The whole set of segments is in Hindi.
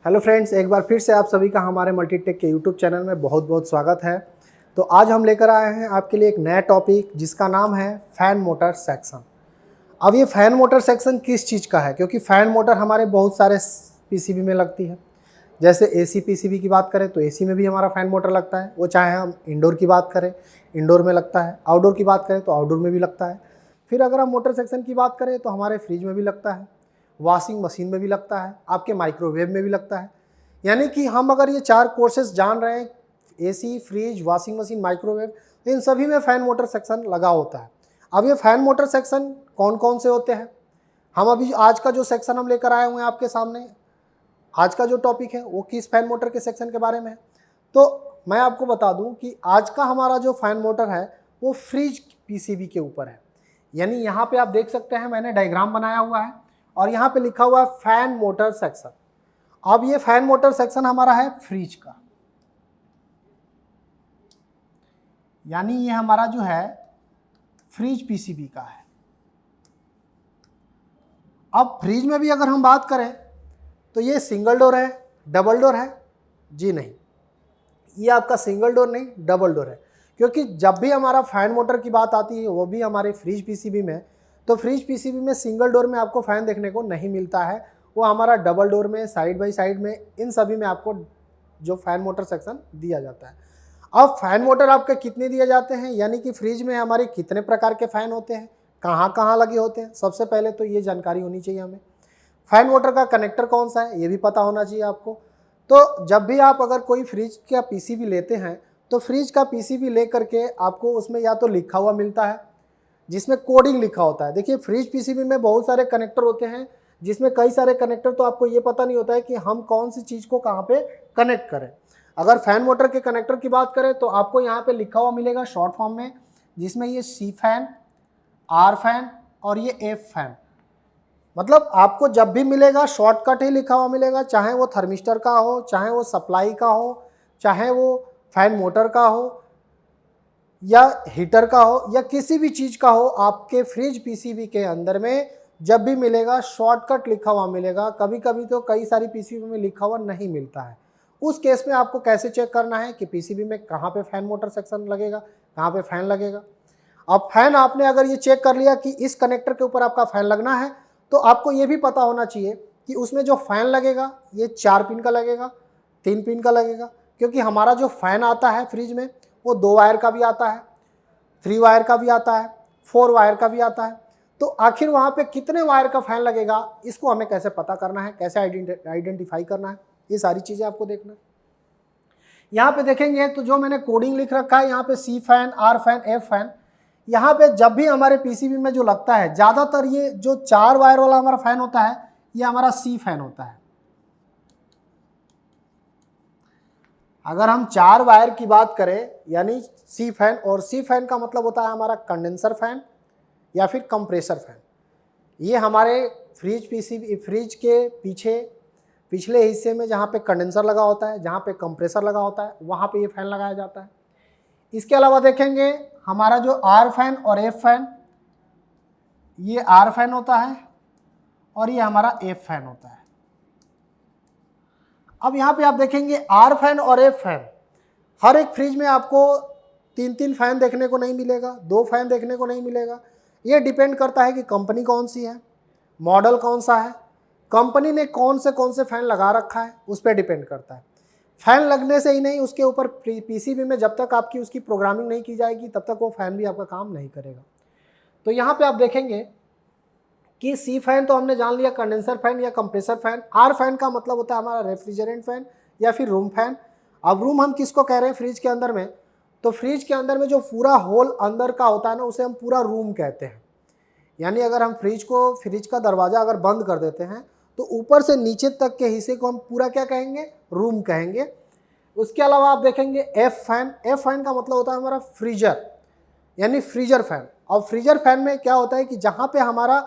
हेलो फ्रेंड्स, एक बार फिर से आप सभी का हमारे मल्टीटेक के यूट्यूब चैनल में बहुत बहुत स्वागत है। तो आज हम लेकर आए हैं आपके लिए एक नया टॉपिक जिसका नाम है फ़ैन मोटर सेक्शन। अब ये फ़ैन मोटर सेक्शन किस चीज़ का है, क्योंकि फ़ैन मोटर हमारे बहुत सारे पीसीबी में लगती है। जैसे एसी पीसीबी की बात करें तो एसी में भी हमारा फ़ैन मोटर लगता है, वो चाहे हम इंडोर की बात करें इंडोर में लगता है, आउटडोर की बात करें तो आउटडोर में भी लगता है। फिर अगर हम मोटर सेक्शन की बात करें तो हमारे फ्रिज में भी लगता है, वॉशिंग मशीन में भी लगता है, आपके माइक्रोवेव में भी लगता है। यानी कि हम अगर ये 4 कोर्सेज जान रहे हैं, AC, fridge, washing machine, microwave, तो इन सभी में फ़ैन मोटर सेक्शन लगा होता है। अब ये फ़ैन मोटर सेक्शन कौन कौन से होते हैं, हम अभी आज का जो सेक्शन हम लेकर आए हुए हैं आपके सामने, आज का जो टॉपिक है वो किस फ़ैन मोटर के सेक्शन के बारे में है। तो मैं आपको बता दूं कि आज का हमारा जो फ़ैन मोटर है वो फ्रिज पीसीबी के ऊपर है। यानी यहाँ पे आप देख सकते हैं, मैंने डायग्राम बनाया हुआ है और यहाँ पे लिखा हुआ है फ़ैन मोटर सेक्शन। अब ये फ़ैन मोटर सेक्शन हमारा है फ्रिज का, यानी ये हमारा जो है फ्रिज पीसीबी का है। अब फ्रिज में भी अगर हम बात करें तो ये सिंगल डोर है, डबल डोर है? जी नहीं, ये आपका सिंगल डोर नहीं, डबल डोर है। क्योंकि जब भी हमारा फ़ैन मोटर की बात आती है वो भी हमारे फ्रिज पीसीबी में, तो फ्रिज पीसीबी में सिंगल डोर में आपको फ़ैन देखने को नहीं मिलता है, वो हमारा डबल डोर में, साइड बाई साइड में, इन सभी में आपको जो फ़ैन मोटर सेक्शन दिया जाता है। अब फ़ैन मोटर आपके कितने दिए जाते हैं, यानी कि फ्रिज में हमारे कितने प्रकार के फ़ैन होते हैं, कहाँ कहाँ लगे होते हैं, सबसे पहले तो ये जानकारी होनी चाहिए हमें। फ़ैन मोटर का कनेक्टर कौन सा है ये भी पता होना चाहिए आपको। तो जब भी आप अगर कोई फ्रिज का पीसीबी लेते हैं तो फ्रिज का पीसीबी ले करके आपको उसमें या तो लिखा हुआ मिलता है जिसमें कोडिंग लिखा होता है। देखिए, फ्रिज पीसीबी में बहुत सारे कनेक्टर होते हैं, जिसमें कई सारे कनेक्टर, तो आपको ये पता नहीं होता है कि हम कौन सी चीज़ को कहाँ पे कनेक्ट करें। अगर फ़ैन मोटर के कनेक्टर की बात करें तो आपको यहाँ पे लिखा हुआ मिलेगा शॉर्ट फॉर्म में, जिसमें ये सी फैन, आर फैन और ये एफ फैन। मतलब आपको जब भी मिलेगा शॉर्टकट ही लिखा हुआ मिलेगा, चाहे वो थर्मिस्टर का हो, चाहे वो सप्लाई का हो, चाहे वो फैन मोटर का हो या हीटर का हो या किसी भी चीज़ का हो, आपके फ्रिज पीसीबी के अंदर में जब भी मिलेगा शॉर्टकट लिखा हुआ मिलेगा। कभी कभी तो कई सारी पीसीबी में लिखा हुआ नहीं मिलता है। उस केस में आपको कैसे चेक करना है कि पीसीबी में कहाँ पे फैन मोटर सेक्शन लगेगा, कहाँ पे फैन लगेगा। अब फैन आपने अगर ये चेक कर लिया कि इस कनेक्टर के ऊपर आपका फैन लगना है, तो आपको ये भी पता होना चाहिए कि उसमें जो फैन लगेगा ये 4 पिन का लगेगा, 3 पिन का लगेगा। क्योंकि हमारा जो फैन आता है फ्रिज में वो 2 वायर का भी आता है, 3 वायर का भी आता है, 4 वायर का भी आता है। तो आखिर वहाँ पे कितने वायर का फैन लगेगा, इसको हमें कैसे पता करना है, कैसे आइडेंटिफाई करना है, ये सारी चीज़ें आपको देखना है। यहाँ पे देखेंगे तो जो मैंने कोडिंग लिख रखा है यहाँ पे C fan, R fan, F fan, यहाँ पे जब भी हमारे पीसीबी में जो लगता है, ज़्यादातर ये जो 4 वायर वाला हमारा फैन होता है ये हमारा सी फैन होता है। अगर हम 4 वायर की बात करें यानी सी फैन, और सी फैन का मतलब होता है हमारा कंडेंसर फैन या फिर कंप्रेसर फैन। ये हमारे फ्रिज पीसीबी, फ्रिज के पीछे पिछले हिस्से में जहाँ पे कंडेंसर लगा होता है, जहाँ पे कंप्रेसर लगा होता है, वहाँ पे ये फैन लगाया जाता है। इसके अलावा देखेंगे हमारा जो आर फैन और एफ फैन, ये आर फैन होता है और ये हमारा एफ फैन होता है। अब यहाँ पे आप देखेंगे आर फैन और एफ फैन, हर एक फ्रिज में आपको 3-3 फैन देखने को नहीं मिलेगा, 2 फैन देखने को नहीं मिलेगा। ये डिपेंड करता है कि कंपनी कौन सी है, मॉडल कौन सा है, कंपनी ने कौन से फैन लगा रखा है, उस पर डिपेंड करता है। फैन लगने से ही नहीं, उसके ऊपर पीसीबी में जब तक आपकी उसकी प्रोग्रामिंग नहीं की जाएगी तब तक वो फैन भी आपका काम नहीं करेगा। तो यहाँ पे आप देखेंगे कि सी फैन तो हमने जान लिया, कंडेंसर फैन या कंप्रेसर फैन। आर फैन का मतलब होता है हमारा रेफ्रिजरेंट फैन या फिर रूम फैन। अब रूम हम किसको कह रहे हैं फ्रिज के अंदर में, तो फ्रिज के अंदर में जो पूरा होल अंदर का होता है ना, उसे हम पूरा रूम कहते हैं। यानी अगर हम फ्रिज का दरवाज़ा अगर बंद कर देते हैं तो ऊपर से नीचे तक के हिस्से को हम पूरा क्या कहेंगे, रूम कहेंगे। उसके अलावा आप देखेंगे एफ फैन। एफ फैन का मतलब होता है हमारा फ्रीजर, यानी फ्रीजर फैन। और फ्रीजर फैन में क्या होता है कि जहाँ पे हमारा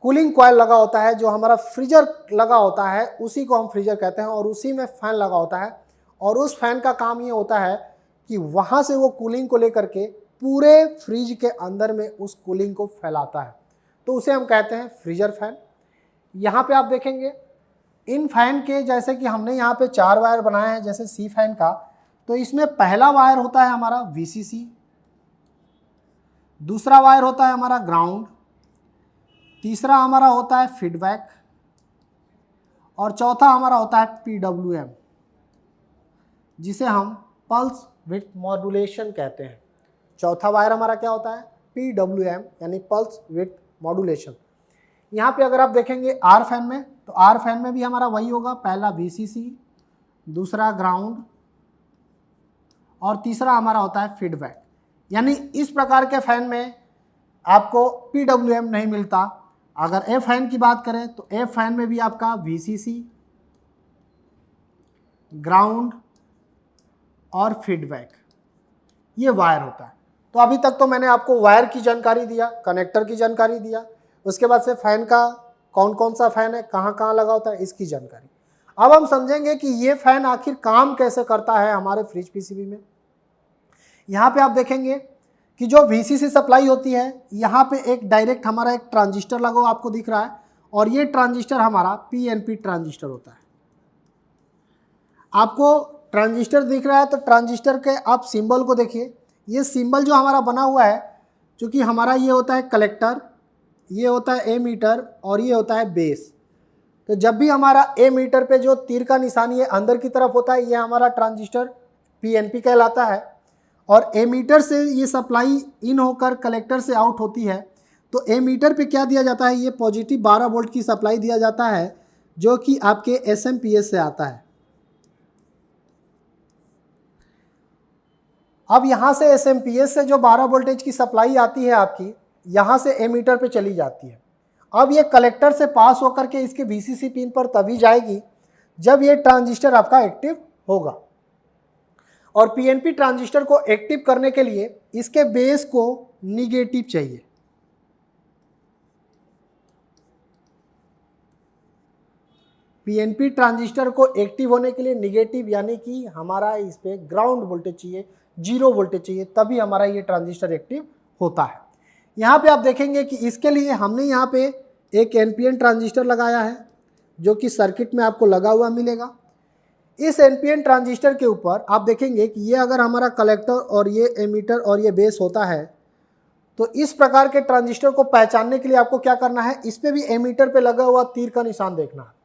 कूलिंग कॉइल लगा होता है, जो हमारा फ्रीजर लगा होता है, उसी को हम फ्रीजर कहते हैं और उसी में फैन लगा होता है। और उस फैन का काम ये होता है कि वहाँ से वो कूलिंग को लेकर के पूरे फ्रिज के अंदर में उस कूलिंग को फैलाता है, तो उसे हम कहते हैं फ्रीजर फैन। यहाँ पे आप देखेंगे इन फैन के जैसे कि हमने यहाँ पे 4 वायर बनाए हैं जैसे सी फैन का, तो इसमें पहला वायर होता है हमारा वीसीसी, दूसरा वायर होता है हमारा ग्राउंड, तीसरा हमारा होता है फीडबैक और चौथा हमारा होता है पीडब्ल्यूएम, जिसे हम पल्स विड्थ मॉड्यूलेशन कहते हैं। चौथा वायर हमारा क्या होता है? पीडब्ल्यूएम यानी पल्स विड्थ मॉड्यूलेशन। यहाँ पे अगर आप देखेंगे आर फैन में, तो आर फैन में भी हमारा वही होगा, पहला वीसीसी, दूसरा ग्राउंड और तीसरा हमारा होता है फीडबैक। यानी इस प्रकार के फैन में आपको पीडब्ल्यूएम नहीं मिलता। अगर ए फैन की बात करें तो ए फैन में भी आपका वीसीसी, ग्राउंड और फीडबैक ये वायर होता है। तो अभी तक तो मैंने आपको वायर की जानकारी दिया, कनेक्टर की जानकारी दिया, उसके बाद से फैन का कौन कौन सा फैन है, कहाँ कहाँ लगा होता है, इसकी जानकारी। अब हम समझेंगे कि ये फैन आखिर काम कैसे करता है हमारे फ्रिज पीसीबी में। यहाँ पे आप देखेंगे कि जो वीसीसी सप्लाई होती है, यहाँ पे एक डायरेक्ट हमारा एक ट्रांजिस्टर लगा हुआ आपको दिख रहा है और ये ट्रांजिस्टर हमारा पीएनपी ट्रांजिस्टर होता है। आपको ट्रांजिस्टर दिख रहा है तो ट्रांजिस्टर के आप सिंबल को देखिए। ये सिंबल जो हमारा बना हुआ है, क्योंकि हमारा ये होता है कलेक्टर, ये होता है एमीटर और ये होता है बेस। तो जब भी हमारा एमीटर पे जो तीर का निशानी है अंदर की तरफ होता है, ये हमारा ट्रांजिस्टर पीएनपी कहलाता है। और एमीटर से ये सप्लाई इन होकर कलेक्टर से आउट होती है। तो एमीटर पे क्या दिया जाता है? ये पॉजिटिव 12 वोल्ट की सप्लाई दिया जाता है, जो कि आपके एसएमपीएस से आता है। अब यहाँ से एसएमपीएस से जो 12 वोल्टेज की सप्लाई आती है आपकी, यहाँ से एमीटर पे चली जाती है। अब ये कलेक्टर से पास होकर के इसके वीसीसी पिन पर तभी जाएगी जब ये ट्रांजिस्टर आपका एक्टिव होगा। और पीएनपी ट्रांजिस्टर को एक्टिव करने के लिए इसके बेस को निगेटिव चाहिए। पीएनपी ट्रांजिस्टर को एक्टिव होने के लिए निगेटिव यानी कि हमारा इस पे ग्राउंड वोल्टेज चाहिए, 0 वोल्टेज चाहिए, तभी हमारा ये ट्रांजिस्टर एक्टिव होता है। यहाँ पे आप देखेंगे कि इसके लिए हमने यहाँ पे एक एनपीएन ट्रांजिस्टर लगाया है, जो कि सर्किट में आपको लगा हुआ मिलेगा। इस एनपीएन ट्रांजिस्टर के ऊपर आप देखेंगे कि ये अगर हमारा कलेक्टर और ये एमीटर और ये बेस होता है, तो इस प्रकार के ट्रांजिस्टर को पहचानने के लिए आपको क्या करना है? इस पे भी एमीटर पे लगा हुआ तीर का निशान देखना है।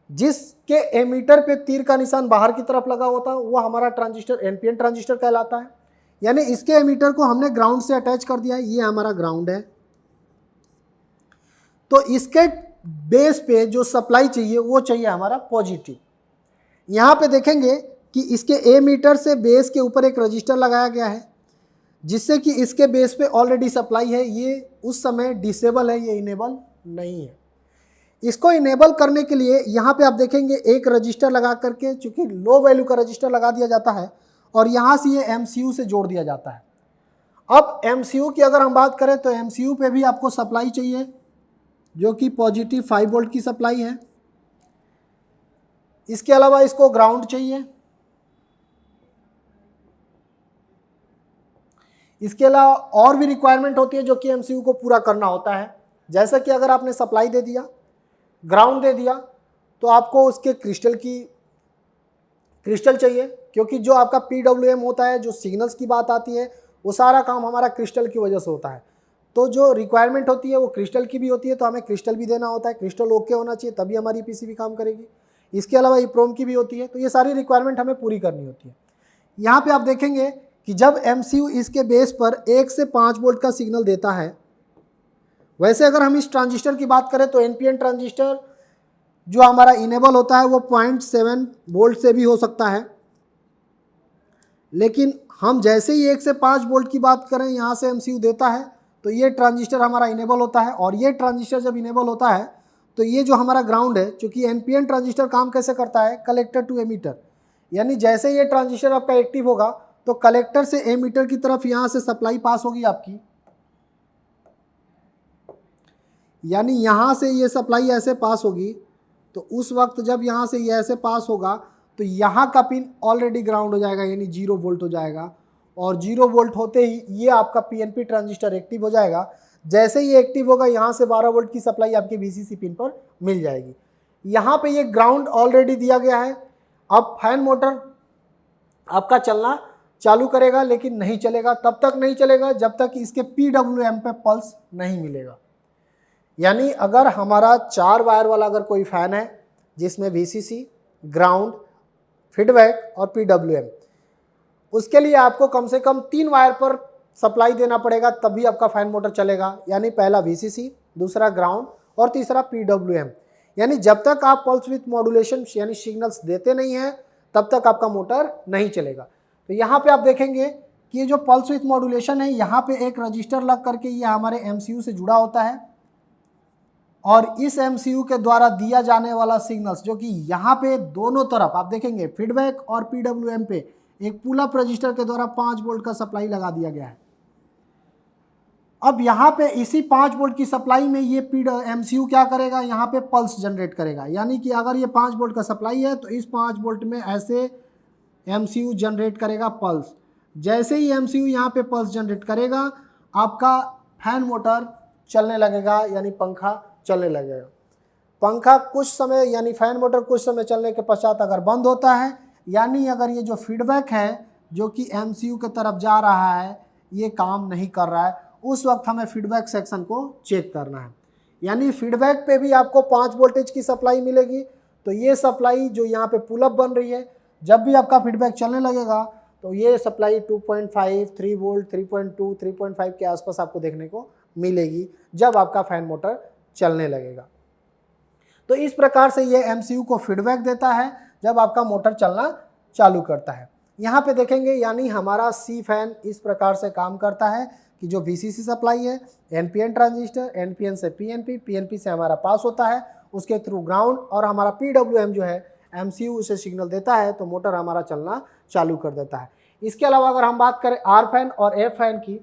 जिसके एमीटर पे तीर का निशान बाहर की तरफ लगा होता है वो हमारा ट्रांजिस्टर एनपीएन ट्रांजिस्टर कहलाता है। यानी इसके एमीटर को हमने ग्राउंड से अटैच कर दिया है, ये हमारा ग्राउंड है। तो इसके बेस पे जो सप्लाई चाहिए वो चाहिए हमारा पॉजिटिव। यहाँ पे देखेंगे कि इसके एमीटर से बेस के ऊपर एक रजिस्टर लगाया गया है, जिससे कि इसके बेस पे ऑलरेडी सप्लाई है। ये उस समय डिसेबल है, ये इनेबल नहीं है। इसको इनेबल करने के लिए यहाँ पे आप देखेंगे एक रजिस्टर लगा करके, चूंकि लो वैल्यू का रजिस्टर लगा दिया जाता है और यहाँ से ये एमसीयू से जोड़ दिया जाता है। अब एमसीयू की अगर हम बात करें तो एमसीयू पे भी आपको सप्लाई चाहिए, जो कि पॉजिटिव 5 वोल्ट की सप्लाई है। इसके अलावा इसको ग्राउंड चाहिए। इसके अलावा और भी रिक्वायरमेंट होती है जो कि एमसीयू को पूरा करना होता है। जैसा कि अगर आपने सप्लाई दे दिया, ग्राउंड दे दिया, तो आपको उसके क्रिस्टल चाहिए, क्योंकि जो आपका पीडब्ल्यूएम होता है, जो सिग्नल्स की बात आती है, वो सारा काम हमारा क्रिस्टल की वजह से होता है। तो जो रिक्वायरमेंट होती है वो क्रिस्टल की भी होती है, तो हमें क्रिस्टल भी देना होता है। क्रिस्टल ओके होना चाहिए, तभी हमारी पीसीबी काम करेगी। इसके अलावा ईप्रोम की भी होती है। तो ये सारी रिक्वायरमेंट हमें पूरी करनी होती है। यहाँ पे आप देखेंगे कि जब एमसीयू इसके बेस पर 1 से 5 वोल्ट का सिग्नल देता है, वैसे अगर हम इस ट्रांजिस्टर की बात करें तो एनपीएन ट्रांजिस्टर जो हमारा इनेबल होता है वो 0.7 वोल्ट से भी हो सकता है। लेकिन हम जैसे ही 1 से 5 वोल्ट की बात करें, यहाँ से एमसीयू देता है, तो ये ट्रांजिस्टर हमारा इनेबल होता है। और ये ट्रांजिस्टर जब इनेबल होता है तो ये जो हमारा ग्राउंड है, चूँकि एनपीएन ट्रांजिस्टर काम कैसे करता है? Collector to emitter. यानी जैसे ये ट्रांजिस्टर आपका एक्टिव होगा तो कलेक्टर से एमीटर की तरफ यहाँ से सप्लाई पास होगी आपकी। यानी यहाँ से ये सप्लाई ऐसे पास होगी, तो उस वक्त जब यहाँ से ये ऐसे पास होगा तो यहाँ का पिन ऑलरेडी ग्राउंड हो जाएगा, यानी 0 वोल्ट हो जाएगा। और 0 वोल्ट होते ही ये आपका पीएनपी ट्रांजिस्टर एक्टिव हो जाएगा। जैसे ही एक्टिव होगा, यहाँ से 12 वोल्ट की सप्लाई आपके वीसीसी पिन पर मिल जाएगी। यहाँ पे ये ग्राउंड ऑलरेडी दिया गया है। अब फैन मोटर आपका चलना चालू करेगा, लेकिन नहीं चलेगा, तब तक नहीं चलेगा जब तक इसके PWM पे पल्स नहीं मिलेगा। यानी अगर हमारा 4 वायर वाला अगर कोई फैन है जिसमें VCC, ग्राउंड, फीडबैक और PWM, उसके लिए आपको कम से कम 3 वायर पर सप्लाई देना पड़ेगा, तभी आपका फैन मोटर चलेगा। यानी पहला VCC, दूसरा ग्राउंड और तीसरा PWM। यानी जब तक आप पल्स विथ मॉड्यूलेशन यानी सिग्नल्स देते नहीं हैं तब तक आपका मोटर नहीं चलेगा। तो यहाँ पे आप देखेंगे कि ये जो पल्स विथ मॉड्यूलेशन है, यहाँ पे एक रजिस्टर लग करके ये हमारे MCU से जुड़ा होता है और इस MCU के द्वारा दिया जाने वाला सिग्नल्स जो कि यहाँ पे दोनों तरफ आप देखेंगे फीडबैक और PWM पे एक पुल अप रजिस्टर के द्वारा 5 वोल्ट का सप्लाई लगा दिया गया है। अब यहाँ पे इसी 5 वोल्ट की सप्लाई में ये MCU क्या करेगा, यहाँ पे पल्स जनरेट करेगा। यानी कि अगर ये 5 वोल्ट का सप्लाई है तो इस 5 वोल्ट में ऐसे MCU जनरेट करेगा पल्स। जैसे ही MCU यहाँ पे पल्स जनरेट करेगा आपका फैन मोटर चलने लगेगा, यानी पंखा चलने लगेगा। पंखा कुछ समय यानी फैन मोटर कुछ समय चलने के पश्चात अगर बंद होता है, यानी अगर ये जो फीडबैक है जो कि MCU के तरफ जा रहा है ये काम नहीं कर रहा है, उस वक्त हमें फीडबैक सेक्शन को चेक करना है। यानी फीडबैक पे भी आपको 5 वोल्टेज की सप्लाई मिलेगी। तो ये सप्लाई जो यहाँ पे पुल अप बन रही है, जब भी आपका फीडबैक चलने लगेगा तो ये सप्लाई 2.5, 3 वोल्ट, 3.2, 3.5 के आसपास आपको देखने को मिलेगी जब आपका फैन मोटर चलने लगेगा। तो इस प्रकार से ये MCU को फीडबैक देता है जब आपका मोटर चलना चालू करता है। यहाँ पे देखेंगे यानी हमारा C फैन इस प्रकार से काम करता है कि जो VCC सप्लाई है, NPN ट्रांजिस्टर, NPN से PNP, PNP से हमारा पास होता है, उसके थ्रू ग्राउंड और हमारा PWM जो है MCU उसे सिग्नल देता है तो मोटर हमारा चलना चालू कर देता है। इसके अलावा अगर हम बात करें R फैन और F फैन की,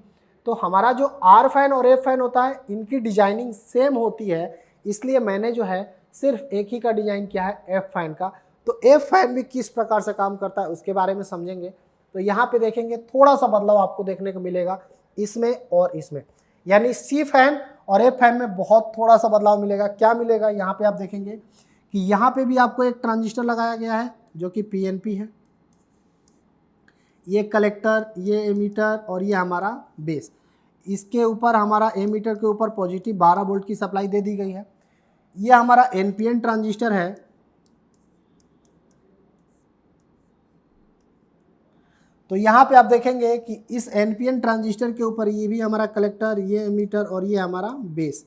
तो हमारा जो R फैन और F फैन होता है इनकी डिजाइनिंग सेम होती है, इसलिए मैंने जो है सिर्फ एक ही का डिजाइन किया है F फैन का। तो F फैन भी किस प्रकार से काम करता है उसके बारे में समझेंगे। तो यहाँ पे देखेंगे थोड़ा सा बदलाव आपको देखने को मिलेगा इसमें और इसमें, यानी C फैन और F फैन में बहुत थोड़ा सा बदलाव मिलेगा। क्या मिलेगा, यहाँ पे आप देखेंगे कि यहाँ पे भी आपको एक ट्रांजिस्टर लगाया गया है जो कि PNP है, ये कलेक्टर, ये एमीटर और ये हमारा बेस। इसके ऊपर हमारा एमीटर के ऊपर पॉजिटिव 12 वोल्ट की सप्लाई दे दी गई है। ये हमारा NPN ट्रांजिस्टर है। तो यहाँ पे आप देखेंगे कि इस NPN ट्रांजिस्टर के ऊपर ये भी हमारा कलेक्टर, ये एमीटर और ये हमारा बेस।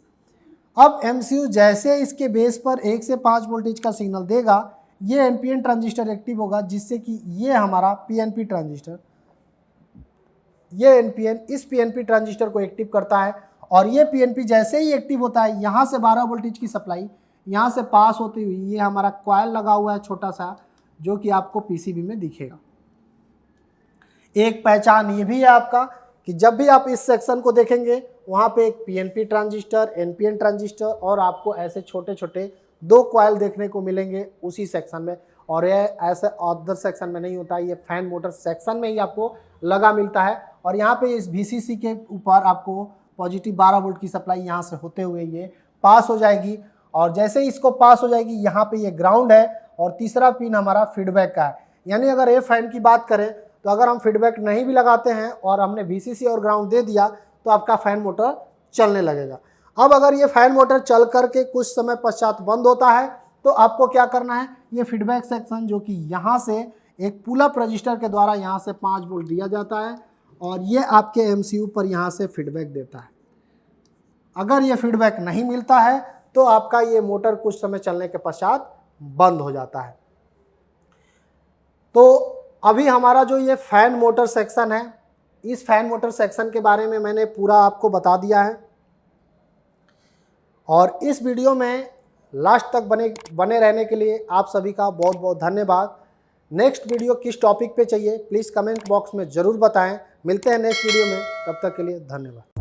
अब MCU जैसे इसके बेस पर 1 से 5 वोल्टेज का सिग्नल देगा, ये NPN ट्रांजिस्टर एक्टिव होगा, जिससे कि ये हमारा PNP ट्रांजिस्टर, ये NPN इस PNP ट्रांजिस्टर को एक्टिव करता है और ये PNP जैसे ही एक्टिव होता है, यहाँ से 12 वोल्टेज की सप्लाई यहाँ से पास होती हुई ये हमारा कॉइल लगा हुआ है छोटा सा, जो कि आपको PCB में दिखेगा। एक पहचान ये भी है आपका कि जब भी आप इस सेक्शन को देखेंगे वहाँ पे एक PNP ट्रांजिस्टर, NPN ट्रांजिस्टर और आपको ऐसे छोटे छोटे 2 कॉइल देखने को मिलेंगे उसी सेक्शन में। और ये ऐसे अदर सेक्शन में नहीं होता है, ये फैन मोटर सेक्शन में ही आपको लगा मिलता है। और यहाँ पे इस VCC के ऊपर आपको पॉजिटिव 12 वोल्ट की सप्लाई यहाँ से होते हुए ये पास हो जाएगी और जैसे ही इसको पास हो जाएगी यहाँ पे ये ग्राउंड है और तीसरा पिन हमारा फीडबैक का है। यानी अगर ए फैन की बात करें तो अगर हम फीडबैक नहीं भी लगाते हैं और हमने VCC और ग्राउंड दे दिया तो आपका फैन मोटर चलने लगेगा। अब अगर ये फैन मोटर चल करके कुछ समय पश्चात बंद होता है तो आपको क्या करना है, ये फीडबैक सेक्शन जो कि यहाँ से एक पुल अप रजिस्टर के द्वारा यहाँ से 5 वोल्ट दिया जाता है और ये आपके MCU पर यहाँ से फीडबैक देता है। अगर ये फीडबैक नहीं मिलता है तो आपका ये मोटर कुछ समय चलने के पश्चात बंद हो जाता है। तो अभी हमारा जो ये फैन मोटर सेक्शन है, इस फैन मोटर सेक्शन के बारे में मैंने पूरा आपको बता दिया है और इस वीडियो में लास्ट तक बने रहने के लिए आप सभी का बहुत बहुत धन्यवाद। नेक्स्ट वीडियो किस टॉपिक पे चाहिए प्लीज़ कमेंट बॉक्स में ज़रूर बताएं। मिलते हैं नेक्स्ट वीडियो में, तब तक के लिए धन्यवाद।